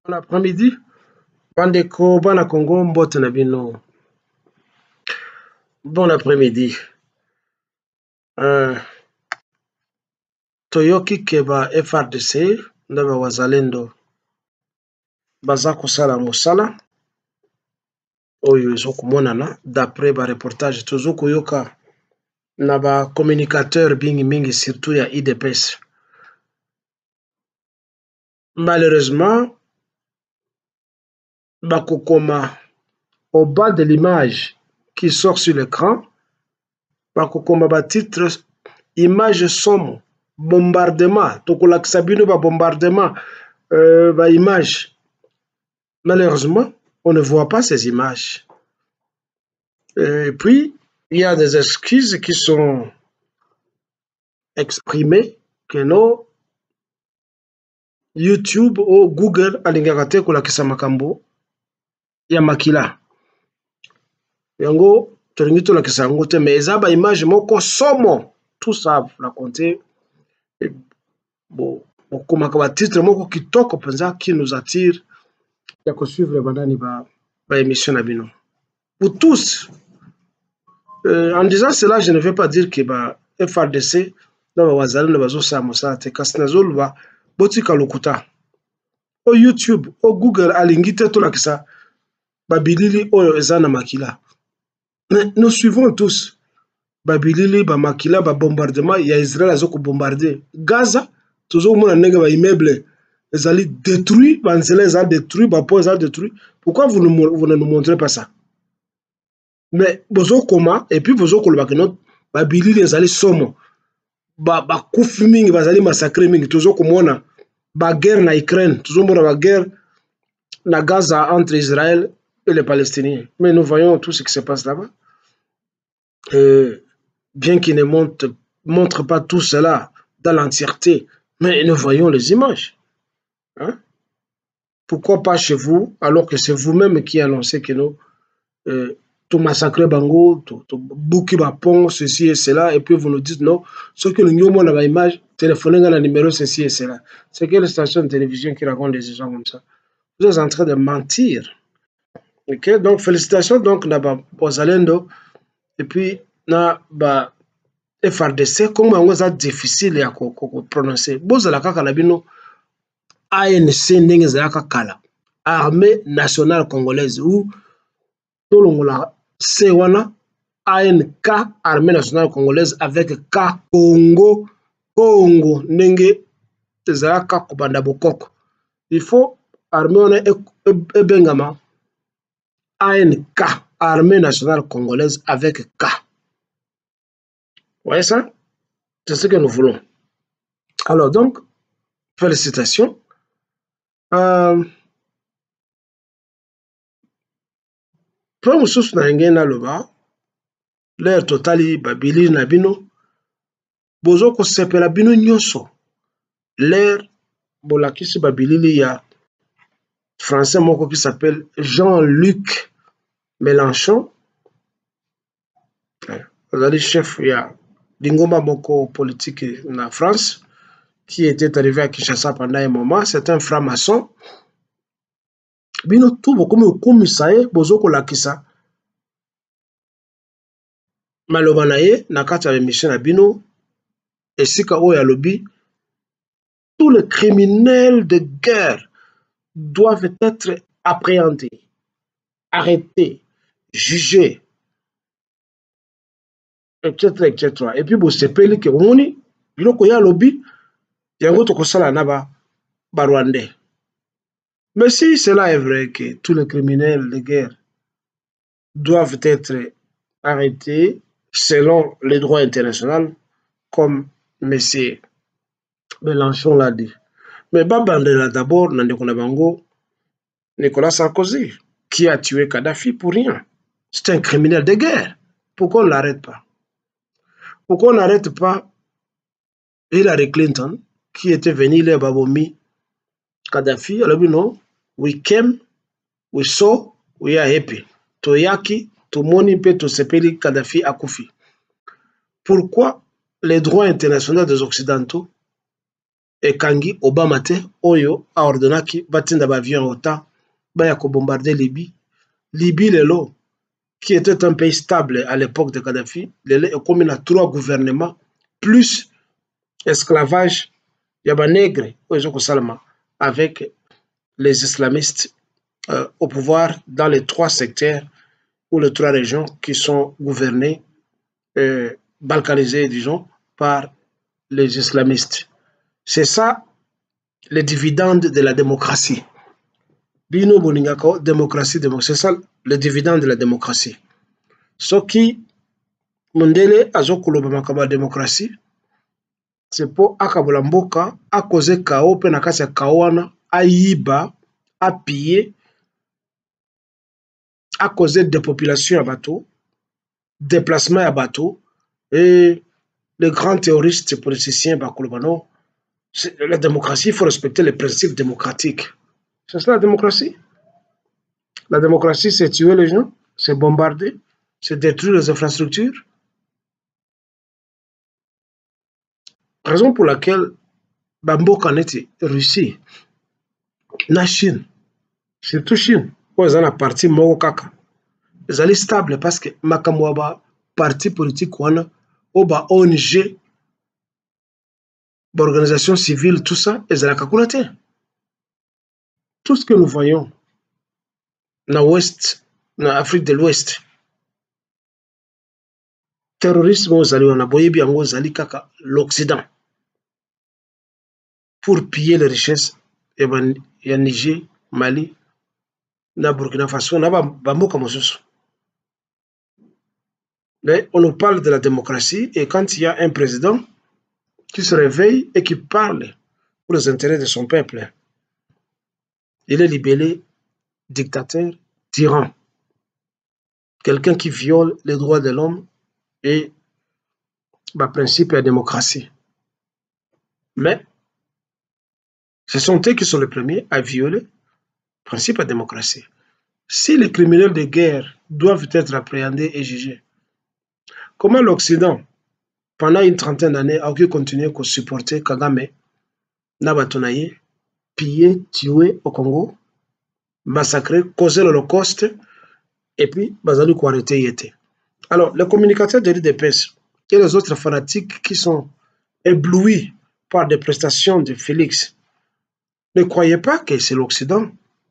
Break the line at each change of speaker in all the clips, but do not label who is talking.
Bon après-midi, bandeko bana Congo mbote na bino. Bon après-midi. Toyoki ke ba FRDC na ba wazalendo baza kosala mosala oyo ezokomonana d'après ba reportage tozokoyoka na ba communicateur mingi surtout ya IDPS. Malheureusement, bakokoma au bas de l'image qui sort sur l'écran, bakokoma ba titre image somme bombardement tokolakisa bino ba bombardement ba image. Malheureusement, on ne voit pas ces images. Et puis, il y a des excuses qui sont exprimées que non, YouTube ou Google alingaka te kolakisa makambo ya makila. Yango, tolingi tolakisa yango te, mais eza ba image moko somo. Tout ça, vous racontez. Bon, okomaka ba titre moko kitoko penza qui nous attire ya kosuivre bandani ba émission na bino. Pour tous, en disant cela, je ne veux pas dire que ba FRDC na ba wazalendo bazosala mosala te kasi nazoloba botika lokuta o YouTube o Google alingi te tolakisa babilili oyo eza na makila. Mais nous suivons tous babilili ba makila ba bombardement ya Israël azoko bombarder Gaza tozomona ndenge ba immeuble ezali détruit, ba nzela ezali détruit, ba pont ezali détruit. Pourquoi vous ne nous montrez pas ça? Mais bozo koma et puis bozo koloba que non babilili ezali somo ba kufi mingi bazali massacré mingi tozo komona ba guerre na Ukraine tozo mona ba guerre na Gaza entre Israël et les Palestiniens. Mais nous voyons tout ce qui se passe là-bas. Bien qu'ils ne montrent pas tout cela dans l'entièreté, mais nous voyons les images. Hein? Pourquoi pas chez vous, alors que c'est vous-même qui annoncez que nous tout massacrer Bango, tout bouki pont, ceci et cela, et puis vous nous dites non, ce que nous avons dans l'image, téléphonez dans le numéro ceci et cela. C'est quelle station de télévision qui raconte des gens comme ça? Vous êtes en train de mentir. Ok, donc félicitations donc na Bozalendo et puis na ba FRDC comme on est difficile à prononcer. Bozala kaka na bino ANC ndenge ezalaka kala, Armée nationale congolaise ou tolongola C wana ANK, Armée nationale congolaise avec K Congo, Congo ndenge ezalaka kobanda bokoko. Il faut armée wana ebengama ANK, Armée nationale congolaise avec K. Vous voyez ça? C'est ce que nous voulons. Alors donc, félicitations. Pour mosusu na ngena naloba, l'air totali babili na bino, bozo ko sepela bino nyonso. L'air bolakisi babilili ya français moko qui s'appelle Jean-Luc Mélenchon. Le chef ya Dingoma moko politique na France, qui était arrivé à Kinshasa pendant un moment, c'est un franc-maçon. Bino tout bokomi okomisa ye bozo kolakisa maloba na ye na kati ya émission na bino esika oyo alobi tous les criminels de guerre doivent être appréhendés, arrêtés, jugés, etc., etc. Et puis bosepeli ke omoni biloko ya alobi yango tokosala na ba Rwandais. Mais si cela est vrai que tous les criminels de guerre doivent être arrêtés selon les droits internationaux, comme M. Mélenchon l'a dit. Mais Babandela d'abord, Nandekonabango, Nicolas Sarkozy, qui a tué Kadhafi pour rien. C'est un criminel de guerre. Pourquoi on ne l'arrête pas? Pourquoi on n'arrête pas Hillary Clinton, qui était venu là Babomi Kadhafi? Alors, non, we came, we saw, we are happy. Toyaki, Tomoni pe Tosepeli Kadhafi Akufi. Pourquoi les droits internationaux des Occidentaux ekangi Obama te oyo aordonnaki batinda bavion ota baya bombarder Libye. Libye lelo qui était un pays stable à l'époque de Kadhafi, lelo ekomi na 3 gouvernements plus esclavage ya banègre oyo ezokosalama avec les islamistes au pouvoir dans les 3 secteurs ou les 3 régions qui sont gouvernées, balkanisées, disons, par les islamistes. C'est ça les dividendes de la démocratie. Bino boningako, démocratie, c'est ça le dividende de la démocratie. Soki Mundele azokoloba makaba démocratie, c'est pour akabola mboka, akoze kao pe na kati ya kao wana, ayiba, apiller, akoze dépopulation ya bateau, déplacement ya bateau, et les grands théoristes politiciens bakolobano, la démocratie, il faut respecter les principes démocratiques. C'est ça la démocratie. La démocratie, c'est tuer les gens, c'est bombarder, c'est détruire les infrastructures. Raison pour laquelle Bamboka neti Russie, na Chine, surtout Chine, où ils ont la partie moko kaka. Ils sont stable parce que makambo ba parti politique wana, ou ba ONG, ba organisation civile, tout ça, ils ont la calculate. Tout ce que nous voyons dans l'Ouest, dans l'Afrique de l'Ouest, terrorisme ozali wana boyebi yango ozali kaka l'Occident pour piller les richesses ya Niger, Mali, na Burkina Faso, na bamboka mosusu. Mais on nous parle de la démocratie et quand il y a un président qui se réveille et qui parle pour les intérêts de son peuple, il est libellé dictateur, tyran, quelqu'un qui viole les droits de l'homme et le principe de la démocratie. Mais ce sont eux qui sont les premiers à violer le principe de la démocratie. Si les criminels de guerre doivent être appréhendés et jugés, comment l'Occident, pendant une trentaine d'années, a pu continuer à supporter Kagame, Nabatonaye, piller, tuer au Congo, massacrer, causer l'Holocauste, et puis, Bazali ko arrêter Yete. Alors, les communicateurs de l'UDPS et les autres fanatiques qui sont éblouis par des prestations de Félix, ne croyez pas que c'est l'Occident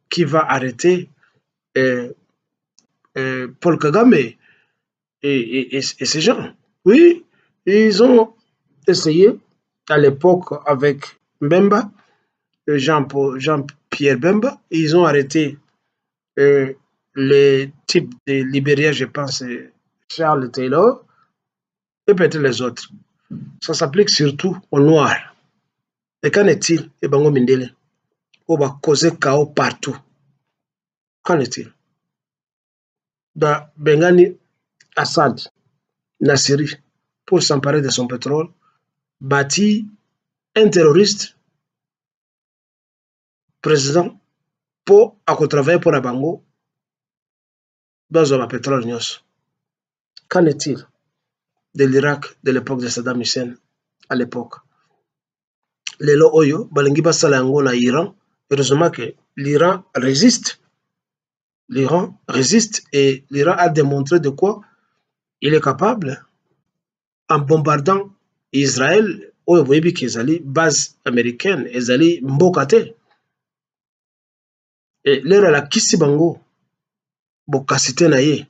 qui va arrêter Paul Kagame et ces gens. Oui, ils ont essayé à l'époque avec Mbemba, Jean-Pierre Bemba, ils ont arrêté les types de Libéria, je pense, Charles Taylor, et peut-être les autres. Ça s'applique surtout aux Noirs. Et qu'en est-il, Ebango Mindele? On va causer chaos partout. Qu'en est-il? Bengani Assad, la Syrie, pour s'emparer de son pétrole, bâtit un terroriste président pour travailler pour la Bango dans un pétrole. Qu'en est-il de l'Irak de l'époque de Saddam Hussein à l'époque? Lelo Oyo, Balingi basala yango na Iran, heureusement que l'Iran résiste. L'Iran résiste et l'Iran a démontré de quoi il est capable en bombardant Israël. Oyo boyebi kezali base américaine, ezali mboka te. Et lero la kisi bango bokasite na ye,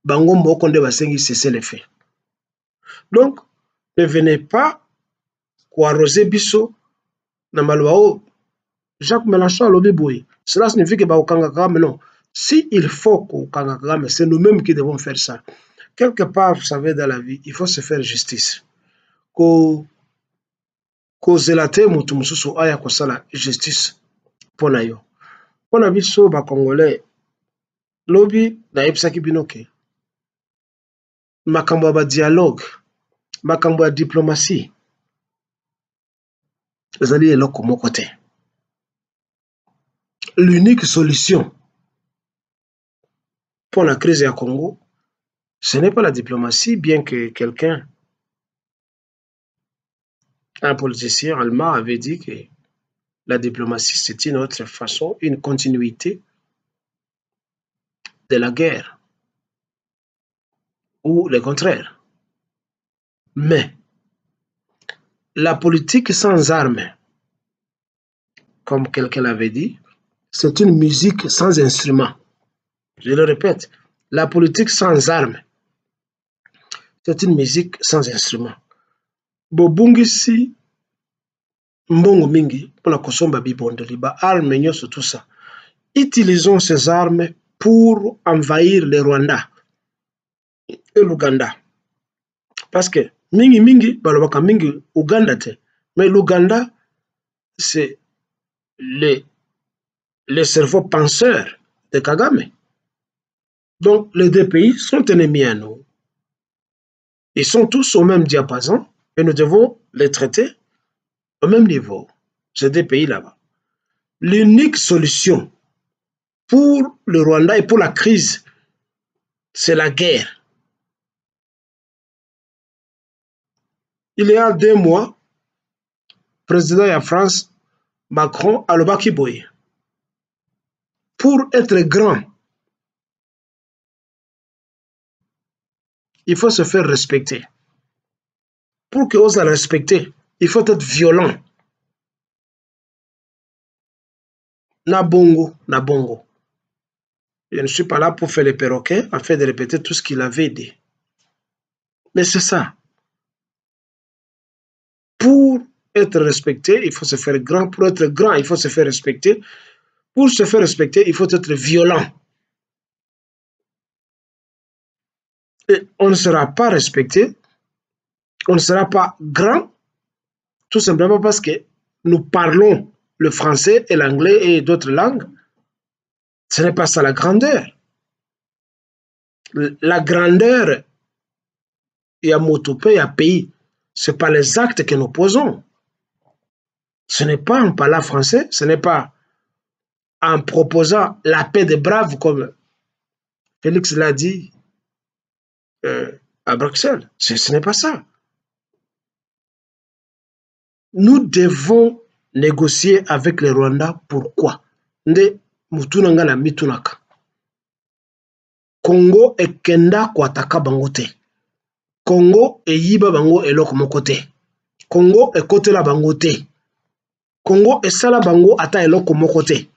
bango mboko nde basengi cesser les faits. Donc, ne venez pas arroser biso na maloba Jacques Mélenchon alobi boye. Cela signifie que baokanga Kagame, non. Si il faut qu'okanga Kagame, c'est nous-mêmes qui devons faire ça. Quelque part, vous savez, dans la vie, il faut se faire justice. Ko zelate mutu mususu aya kosala justice pona yo. Pona biso ba Congolais lobi na yebisaki bino ke makambo ya dialogue, makambo ya diplomatie ezali eloko moko te. L'unique solution pour la crise à Congo, ce n'est pas la diplomatie, bien que quelqu'un Un politicien allemand avait dit que la diplomatie, c'est une autre façon, une continuité de la guerre, ou le contraire. Mais la politique sans armes, comme quelqu'un l'avait dit, c'est une musique sans instrument. Je le répète, la politique sans armes, c'est une musique sans instrument. Bobungisi mbongo mingi pour kosomba bibondeli ba armes nyonso tout ça. Utilisons ces armes pour envahir le Rwanda et l'Ouganda. Parce que mingi balobaka mingi Ouganda te, mais l'Ouganda c'est le cerveau penseur de Kagame. Donc les deux pays sont ennemis à nous. Ils sont tous au même diapason et nous devons les traiter au même niveau. Ces deux pays là-bas. L'unique solution pour le Rwanda et pour la crise, c'est la guerre. Il y a 2 mois, président de la France, Macron, alobaki boye. Pour être grand, il faut se faire respecter. Pour que ose respecter, il faut être violent. Na bongo, na bongo. Je ne suis pas là pour faire les perroquets, afin de répéter tout ce qu'il avait dit. Mais c'est ça. Pour être respecté, il faut se faire grand. Pour être grand, il faut se faire respecter. Pour se faire respecter, il faut être violent. Et on ne sera pas respecté, on ne sera pas grand, tout simplement parce que nous parlons le français et l'anglais et d'autres langues. Ce n'est pas ça la grandeur. La grandeur, il y a motopé, il y a pays. Ce n'est pas les actes que nous posons. Ce n'est pas en parlant français, ce n'est pas en proposant la paix des braves, comme Félix l'a dit à Bruxelles. Ce n'est pas ça. Nous devons négocier avec les Rwandais. Pourquoi? Nde mutunanga na mitunaka. Congo ekenda kwataka bango te. Congo eyiba bango eloko moko te. Congo ekotela bango te. Congo esala bango ata eloko moko te.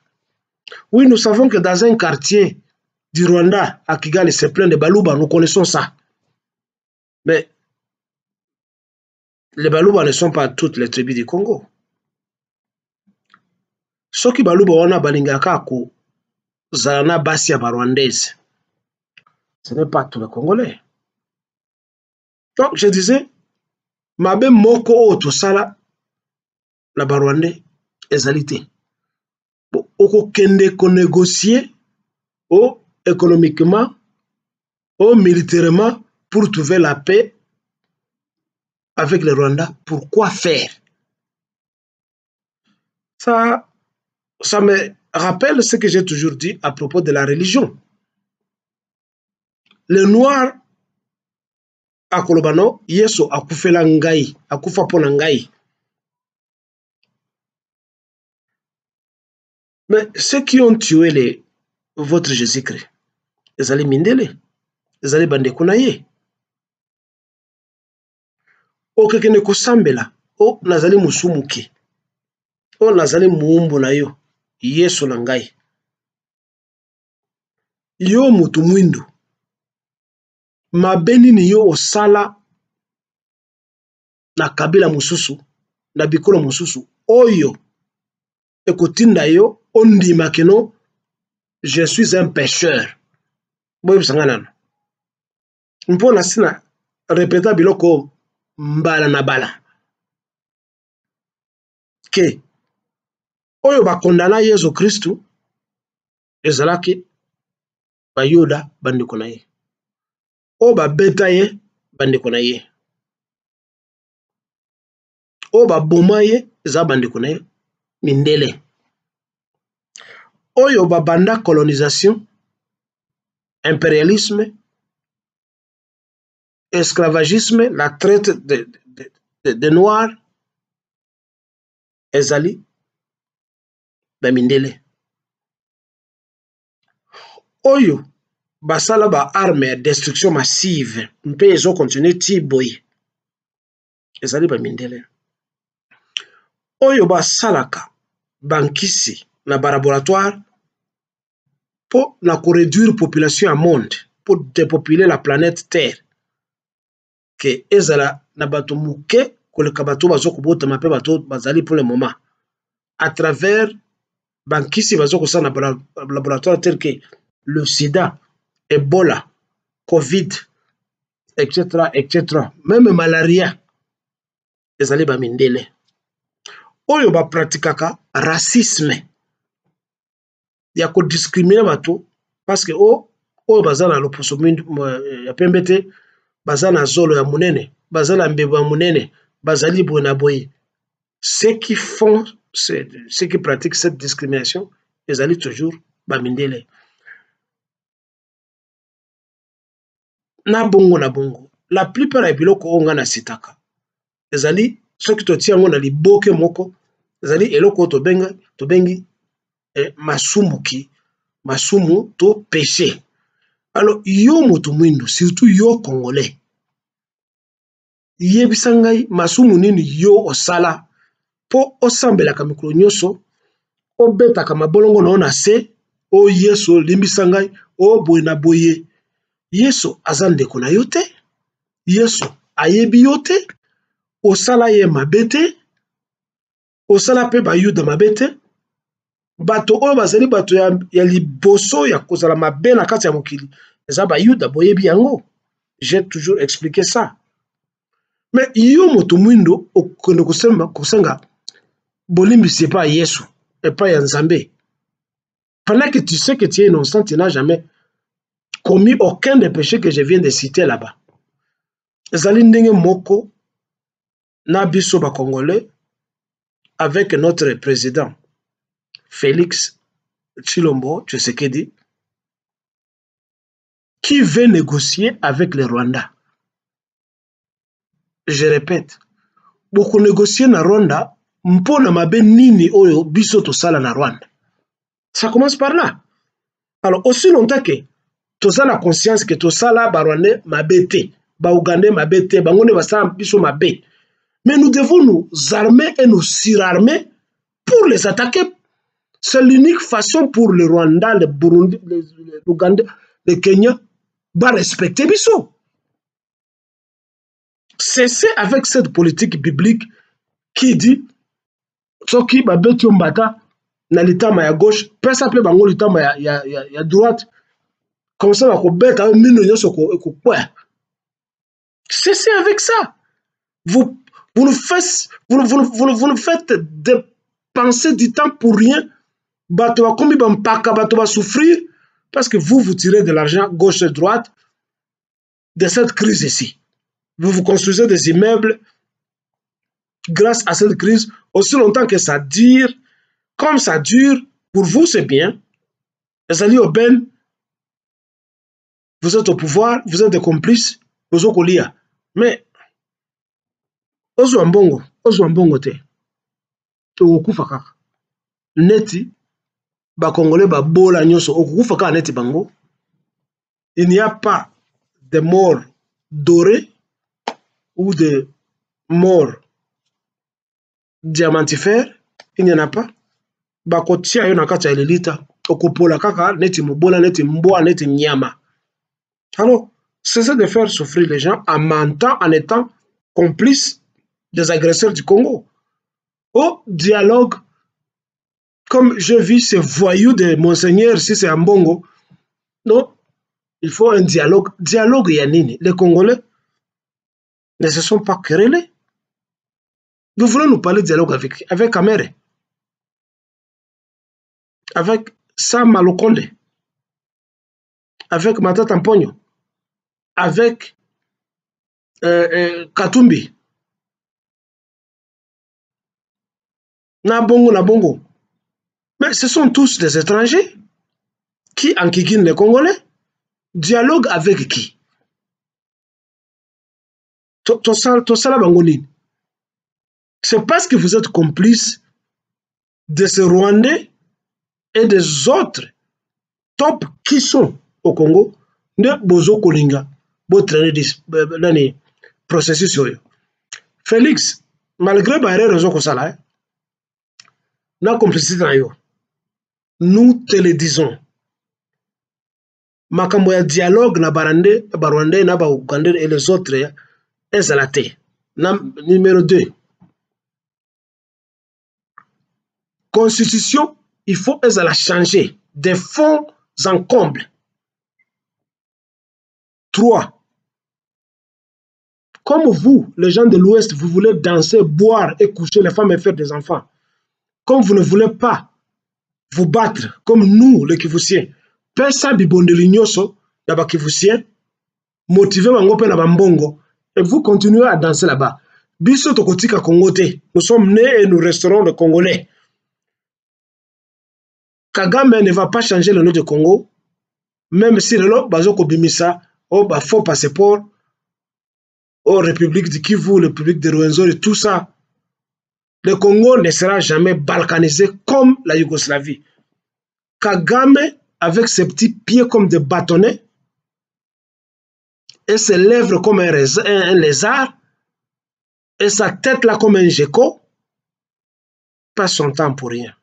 Oui, nous savons que dans un quartier du Rwanda, à Kigali, c'est plein de Baluba, nous connaissons ça. Mais les Baluba ne sont pas toutes les tribus du Congo. Soki Baluba wana balingaka ko zana basi ya Rwandaise. Ce n'est pas tous les Congolais. Donc, je disais, mabe moko oto sala na Rwandais ezalité. Oko kende ko négocier économiquement, militairement pour trouver la paix avec le Rwanda. Pourquoi faire? Ça me rappelle ce que j'ai toujours dit à propos de la religion. Les Noirs à Kolobano, Yeso akufela ngai, akufa pona ngai. Mais ceux qui ont tué votre Jésus-Christ, ils allaient mindele, ils allaient bandekunaye. Okekene kosambela, o nazali musumuki, o nazali muumbu na yo, Yesu na ngai. Yo mutu mwindu, mabeni ni yo osala na kabila mususu, na bikolo mususu, oyo ekotinda yo ondima keno je suis un pécheur. Boye bisanganana. Mpona sina répéta biloko mbala na bala. Ke oyo bakondana Yesu Kristu ezalaki bayuda bandeko na ye. Oyo babeta ye bandeko na ye. Oyo baboma ye eza bandeko na ye mindele. Oyo babanda colonisation, impérialisme, esclavagisme, la traite des Noirs, ezali bamindele oyo basala ba arme ya destruction massive mpe ezokontinue ti boye ezali bamindele oyo basalaka bankisi na balaboratoire mpo na koréduire population ya monde mpo depopuler la planète terre ke ezala na bato moke koleka bato bazokobotama mpe bato bazali pour le moment à travers bankisi bazokosala na laboratoire tel que le sida, ebola, covid, etc., etc., même malaria ezali bamindele oyo bapratikaka racisme ya kodiscrimine bato parce que oyo baza na loposo ya pembe te baza na zolo ya monene baza na mbebo ya monene bazali boye na boye ceux qui pratiquent cette discrimination ezali toujours bamindele na bongo la plupart ya biloko oyo nga na sitaka ezali soki totia yango na liboke moko ezali eloko oyo tobengi masumu to péché alors yo moto mwindo surtout yo congolais yebisa ngai masumu nini yo osala mpo osambelaka mikolo nyonso obetaka mabolongo na yo na se o yesu limbisa ngai o boye na boye yesu aza ndeko na yo te yesu ayebi yo te osala ye mabe te osala mpe bayuda mabe te bato oyo bazali bato ya liboso ya kozala mabe na kati ya mokili eza bayuda boyebi yango j'ai toujours expliqué ça mais yo moto mwindo okende kosenga bolimbisi epai ya yesu epai ya nzambe pendant que tu sais que tu es innocent tu n'as jamais commis aucun des péchés que je viens de citer là-bas ezali ndenge moko na biso bakongolais avec notre président Félix Tshilombo Tshisekedi qui veut négocier avec le Rwanda. Je répète, beaucoup négocier na Rwanda, mpona mabe nini oyo biso tosala na Rwanda. Ça commence par là. Alors, aussi longtemps que toza la conscience que tosala ba Rwandais mabe te, ba Ougandais mabe te, bango ne basala biso mabe. Mais nous devons nous armer et nous surarmer pour les attaquer. C'est l'unique façon pour le Rwanda, le Burundi, l'Ouganda, le Kenya, de respecter Bisso. Cessez avec cette politique biblique qui dit Soki babeti mbata na litama ya gauche, pesa pe bango litama ya droite, comme ça va kobeta mino nyoso ko kwa. Cessez avec ça. Vous nous faites dépenser du temps pour rien. Bato va kombi ba mpaka, bato va souffrir parce que vous tirez de l'argent gauche et droite de cette crise ici. Vous construisez des immeubles grâce à cette crise, aussi longtemps que ça dure, comme ça dure, pour vous c'est bien. Les alliés au Ben, vous êtes au pouvoir, vous êtes des complices, vous êtes au lia. Mais, Ozwambongo te, okufa kaka. Neti, ba Congolais ba bola nyonso, okufa kaka neti bango. Il n'y a pas de morts dorés ou de morts diamantifères, il n'y en a pas. Bakotia yo na kati ya elelita, okopola kaka neti mobola, neti mboa, neti nyama. Alors, cessez de faire souffrir les gens en mentant, en étant complices des agresseurs du Congo. Au dialogue, comme je vis ces voyous de Monseigneur, si c'est un bongo, non, il faut un dialogue. Dialogue yanini. Les Congolais ne se sont pas querellés. Vous voulez nous parler de dialogue avec Kamere, avec Sam Malokonde, avec Matata Mponyo, avec Katumbi, na bongo. Mais ce sont tous des étrangers qui enquiquinent les Congolais. Dialogue avec qui? C'est parce que vous êtes complices de ces Rwandais et des autres top qui sont au Congo, ne bozo kolinga, bo traîner dans processus. Félix, malgré les raisons que ça là, na complicité na yo, nous te le disons. Makambo ya dialogue na Barwandais na Ougandais et les autres, ezalate. Numéro 2. Constitution, il faut la changer. Des fonds en comble. 3. Comme vous, les gens de l'Ouest, vous voulez danser, boire et coucher les femmes et faire des enfants. Comme vous ne voulez pas vous battre comme nous, les Kivusiens, pesa bibondeli nyoso ya ba Kivusiens, motiver bango pe na bambongo, et vous continuez à danser là-bas. Biso tokotika Congo te. Nous sommes nés et nous resterons les Congolais. Kagame ne va pas changer le nom de Congo, même si le nom Bazoko Bimisa, au faux passeport, aux République du Kivu, République de Rwenzori, tout ça. Le Congo ne sera jamais balkanisé comme la Yougoslavie. Kagame, avec ses petits pieds comme des bâtonnets, et ses lèvres comme un lézard, et sa tête là comme un gecko, passe son temps pour rien.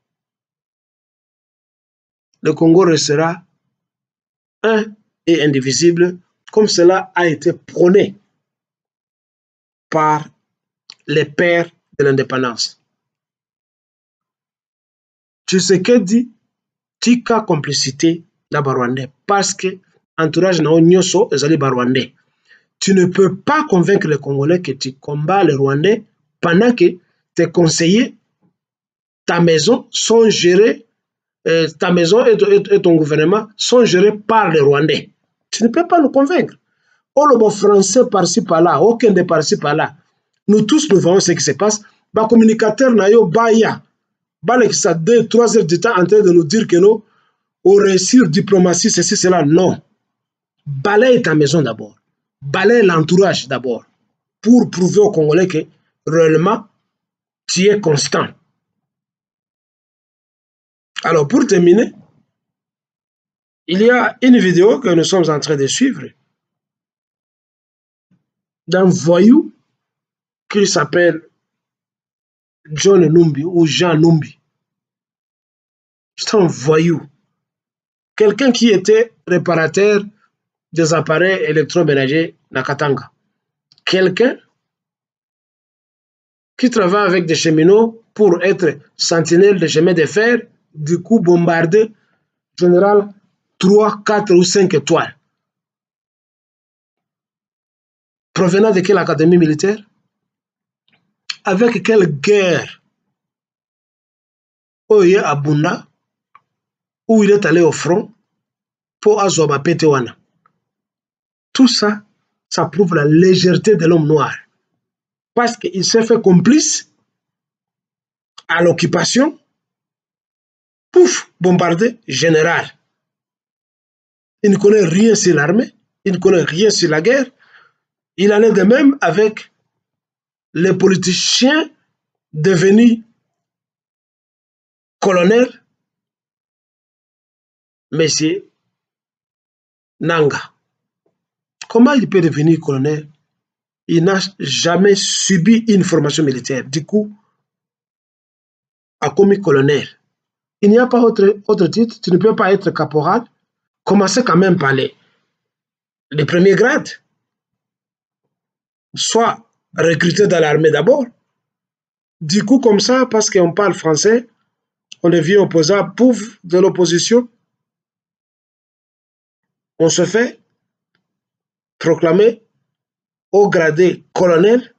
Le Congo restera un et indivisible, comme cela a été prôné par les pères de l'indépendance. Tshisekedi tika complicité na Barwandais parce que entourage na Onyoso ezali Barwandais. Tu ne peux pas convaincre les Congolais que tu combats les Rwandais pendant que tes conseillers, ta maison sont gérés, ta maison et ton gouvernement sont gérés par les Rwandais. Tu ne peux pas nous convaincre. Oh, le bon français par-ci par-là, aucun de par-ci par-là. Nous tous, nous voyons ce qui se passe. Les communicateurs, baya, ça 2-3 heures de temps en train de nous dire que nous, au réussir diplomatie, ceci, cela, non. Balaye ta maison d'abord. Balaye l'entourage d'abord. Pour prouver aux Congolais que réellement, tu es constant. Alors, pour terminer, il y a une vidéo que nous sommes en train de suivre d'un voyou qui s'appelle John Numbi ou Jean Numbi. C'est un voyou. Quelqu'un qui était réparateur des appareils électroménagers à Katanga. Quelqu'un qui travaille avec des cheminots pour être sentinelle des chemins de fer, du coup bombardé, général 3, 4 ou 5 étoiles. Provenant de quelle académie militaire? Avec quelle guerre? Oye Abunda, où il est allé au front pour Azoba Petewana. Tout ça, ça prouve la légèreté de l'homme noir. Parce qu'il s'est fait complice à l'occupation, pouf, bombardé, général. Il ne connaît rien sur l'armée, il ne connaît rien sur la guerre. Il en est de même avec les politiciens devenus colonels, Monsieur Nanga. Comment il peut devenir colonel? Il n'a jamais subi une formation militaire. Du coup, a commis colonel. Il n'y a pas autre titre. Tu ne peux pas être caporal. Commencez quand même par les premiers grades. Soit recruté dans l'armée d'abord. Du coup, comme ça, parce qu'on parle français, on devient opposant, pouf, de l'opposition. On se fait proclamer au gradé colonel.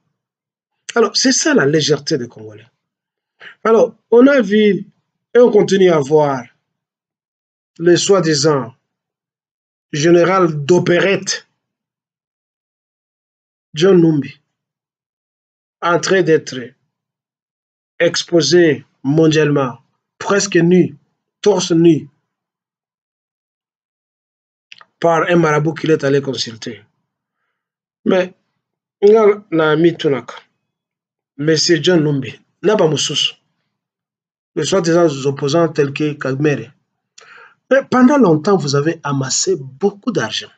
Alors, c'est ça la légèreté des Congolais. Alors, on a vu et on continue à voir le soi-disant général d'opérette John Numbi en train d'être exposé mondialement, presque nu, torse nu, par un marabout qu'il est allé consulter. Mais, na ami tunaka, Monsieur John Numbi, n'a pas moussous. les soi-disant opposants tels que Kagmere. Mais pendant longtemps, vous avez amassé beaucoup d'argent.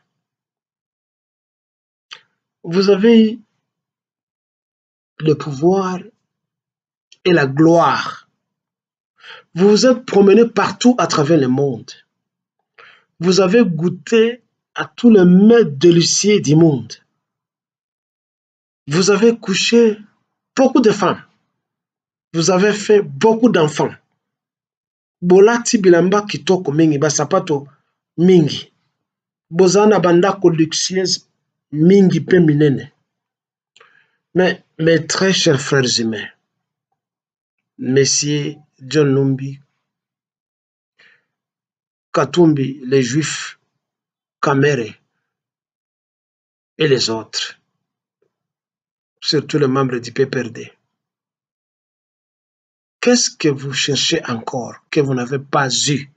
Vous avez eu le pouvoir et la gloire. Vous vous êtes promené partout à travers le monde. Vous avez goûté à tous les mets délicieux du monde. Vous avez couché beaucoup de femmes. Vous avez fait beaucoup d'enfants. Bolati bilamba kitoko mingi, basapato mingi. Bozana bandako luxueuse mingi pe minene. Mais mes très chers frères humains, Messieurs John Numbi, Katumbi, les Juifs, Kamere et les autres, surtout les membres du PPRD, qu'est-ce que vous cherchez encore que vous n'avez pas eu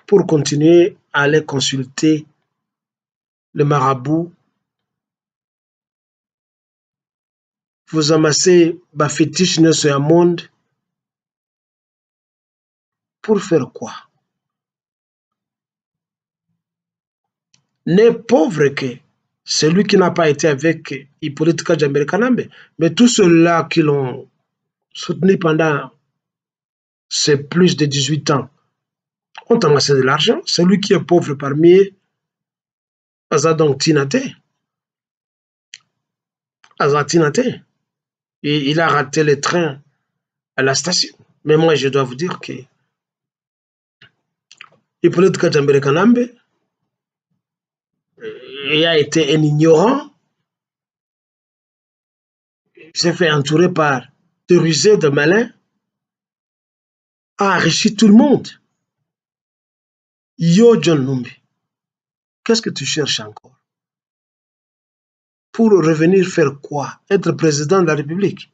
pour continuer à aller consulter le marabout? Vous amassez ma fétiche sur un monde pour faire quoi? N'est pauvre que celui qui n'a pas été avec Hippolyte Kajambere Kanambe, mais tous ceux-là qui l'ont soutenu pendant ces plus de 18 ans ont amassé de l'argent. Celui qui est pauvre parmi eux, Aza donc Tinate. Aza Tinate. Et il a raté le train à la station. Mais moi, je dois vous dire que Hippolyte Kajambere Kanambe il a été un ignorant. Il s'est fait entourer par de rusés, de malins, a enrichi tout le monde. Yo, John Numbi, qu'est-ce que tu cherches encore? Pour revenir faire quoi? Être président de la République?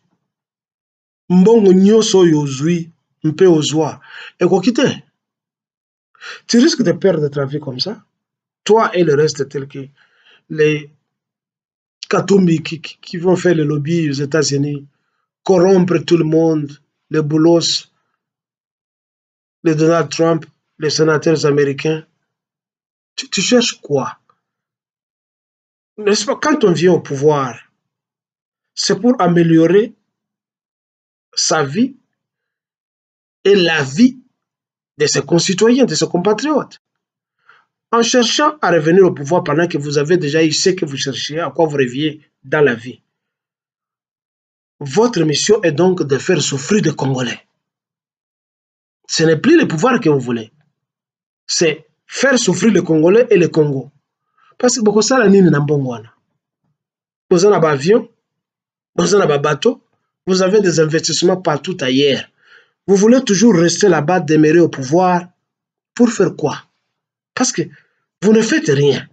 Mbongo nyoso yozui, mpe ozwa. Et quoi quitter? Tu risques de perdre ta vie comme ça. Toi et le reste tels que les Katumbi qui vont faire le lobby aux États-Unis, corrompre tout le monde, les boulos, les Donald Trump, les sénateurs américains. Tu cherches quoi? N'est-ce pas, quand on vient au pouvoir, c'est pour améliorer sa vie et la vie de ses concitoyens, de ses compatriotes. En cherchant à revenir au pouvoir pendant que vous avez déjà eu ce que vous cherchiez, à quoi vous rêviez dans la vie. Votre mission est donc de faire souffrir les Congolais. Ce n'est plus le pouvoir que vous voulez. C'est faire souffrir les Congolais et le Congo. Parce que beaucoup ça, la nini na mbongwana. Vous avez un avion, vous avez un bateau, vous avez des investissements partout ailleurs. Vous voulez toujours rester là-bas, demeurer au pouvoir. Pour faire quoi? Parce que vous ne faites rien.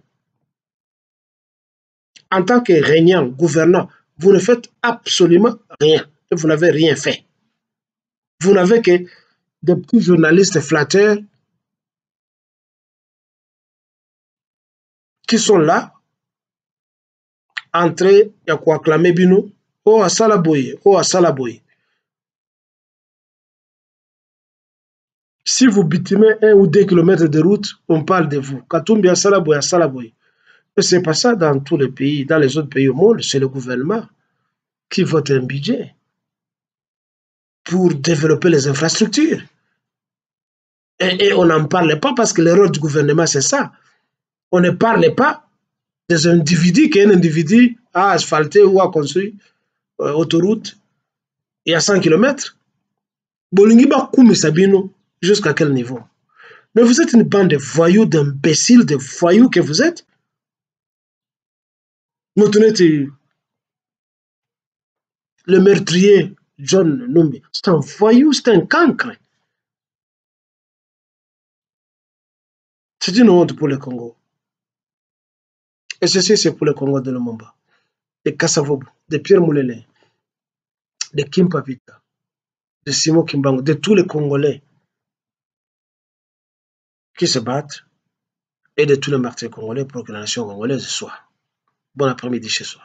En tant que régnant, gouvernant, vous ne faites absolument rien. Et vous n'avez rien fait. Vous n'avez que des petits journalistes flatteurs qui sont là, entrés à quoi acclamer Bino, oh à Salaboye, oh à Salaboye. Si vous bitumez 1 ou 2 kilomètres de route, on parle de vous. Katumbi à Salaboye, à Salaboye. Mais ce n'est pas ça dans tous les pays, dans les autres pays au monde, c'est le gouvernement qui vote un budget pour développer les infrastructures. Et on n'en parle pas parce que le rôle du gouvernement, c'est ça. On ne parle pas des individus qu'un individu a asphalté ou a construit autoroute il y a 100 km. Bolingiba Koumi Sabino, jusqu'à quel niveau? Mais vous êtes une bande de voyous, d'imbéciles, de voyous que vous êtes. Le meurtrier John Numbi, c'est un voyou, c'est un cancre. C'est une honte pour le Congo. Et ceci, c'est pour le Congo de Lumumba, de Kassavobo, de Pierre Moulele, de Kim Papita, de Simon Kimbangu, de tous les Congolais qui se battent et de tous les martyrs congolais pour que la nation congolaise soit. Bon après-midi chez soi.